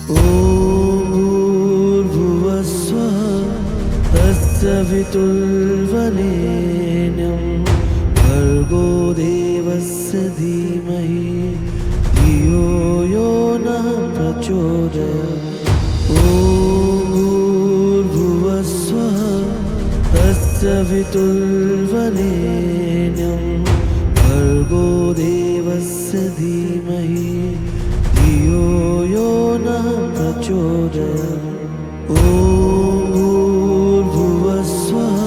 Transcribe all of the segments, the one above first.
ॐ भूर्भुवस्वः तस्य वितुर्वरेण्यं भर्गो देवस्य धीमहि धियो यो नः प्रचोदयात्। ॐ भूर्भुवस्वः तस्य वितुर्वरेण्यं भर्गो देवस्य धीमहि धियो यो नः प्रचोदयात्। ॐ भूर्भुवस्वः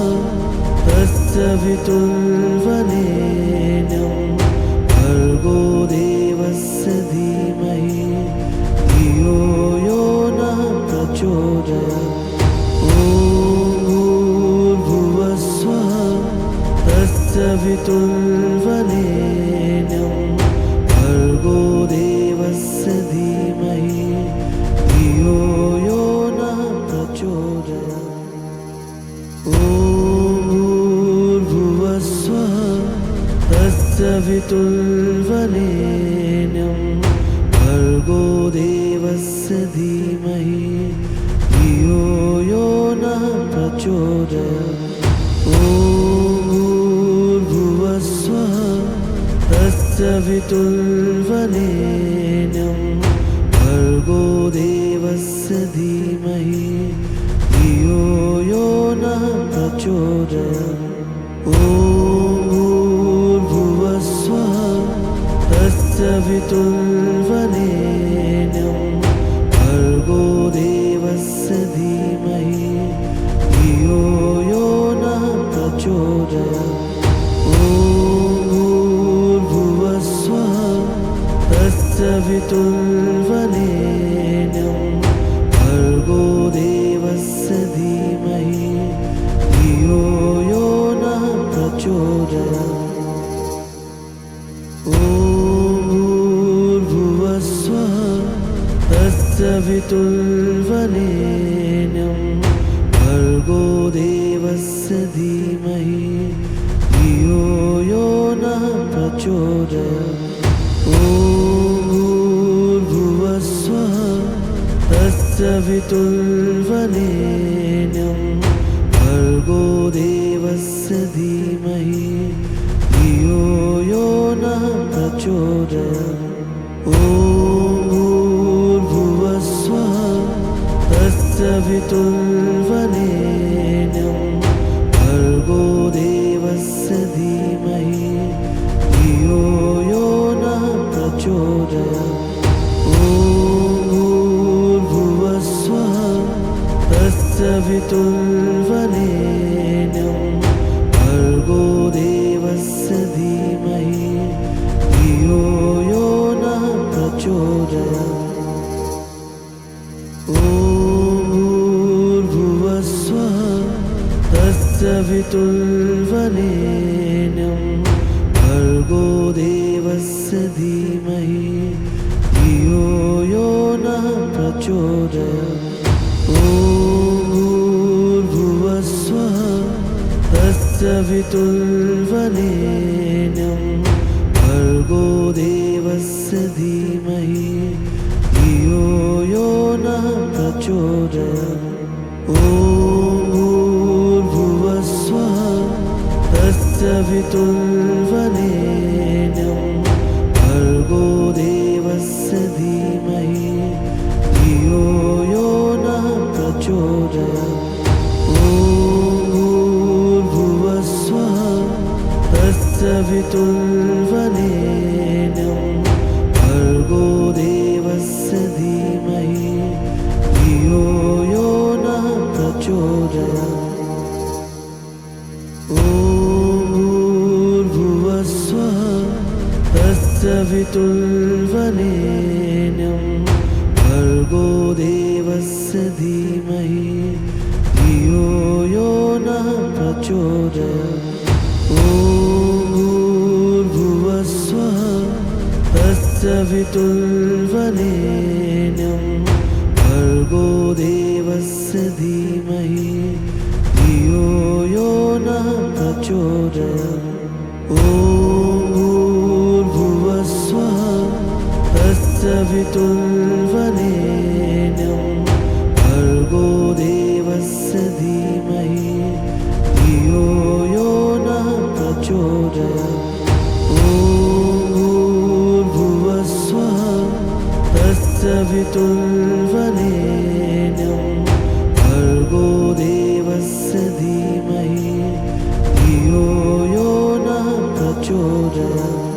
तस्य वितुर्वरेण्यं भर्गो देवस्य धीमहि धियो यो नः प्रचोदयात्। ॐ भूर्भुवस्वः तस्य वितुर्वरेण्यं भर्गो देवस्य धीमहि धियो यो नः प्रचोदयात्। ॐ भूर्भुवस्वः तस्य वितुर्वरेण्यं भर्गो देवस्य धीमहि धियो यो नः प्रचोदयात्। ॐ भूर्भुवस्वः तस्य वितुर्वरेण्यं भर्गो देवस्य धीमहि धियो यो नः प्रचोदयात्। ॐ भूर्भुवस्वः तस्य वितुर्वरेण्यं भर्गो देवस्य धीमहि धियो यो नः प्रचोदयात्। ॐ भूर्भुवस्वः तस्य वितुर्वरेण्यं भर्गो देवस्य धीमहि धियो यो नः प्रचोदयात्। ॐ भूर्भुवस्वः तस्य वितुर्वरेण्यं भर्गो देवस्य धीमहि धियो यो नः प्रचोदयात्। ॐ भूर्भुवस्वः तस्य वितुर्वरेण्यं भर्गो देवस्य धीमहि धियो यो नः प्रचोदयात्। ॐ भूर्भुवस्वः तस्य वितुर्वरेण्यं भर्गो देवस्य धीमहि धियो यो नः प्रचोदयात्। ॐ भूर्भुवस्वः तस्य वितुर्वरेण्यं भर्गो देवस्य धीमहि धियो यो नः प्रचोदयात्। ॐ भूर्भुवस्वः तस्य वितुर्वरेण्यं भर्गो देवस्य धीमहि धियो यो नः प्रचोदयात्। ॐ भूर्भुवस्वः तस्य वितुर्वरेण्यं भर्गो देवस्य धीमहि धियो यो नः प्रचोदयात्। ॐ भूर्भुवस्वः तस्य वितुर्वरेण्यं भर्गो देवस्य धीमहि धियो यो नः प्रचोदयात्। ॐ भूर्भुवस्वः तस्य वितुर्वरेण्यं भर्गो देवस्य धीमहि धियो यो नः प्रचोदयात्। ॐ भूर्भुवस्वः तस्य वितुर्वरेण्यं भर्गो देवस्य धीमहि धियो यो नः प्रचोदयात्। ॐ भूर्भुवस्वः तस्य वितुर्वरेण्यं भर्गो देवस्य धीमहि धियो यो नः प्रचोदयात्। ॐ भूर्भुवस्वः तस्य वितुर्वरेण्यं सवितुर्वरेण्यं भर्गो देवस्य धीमहि धियो यो नः प्रचोदयात्।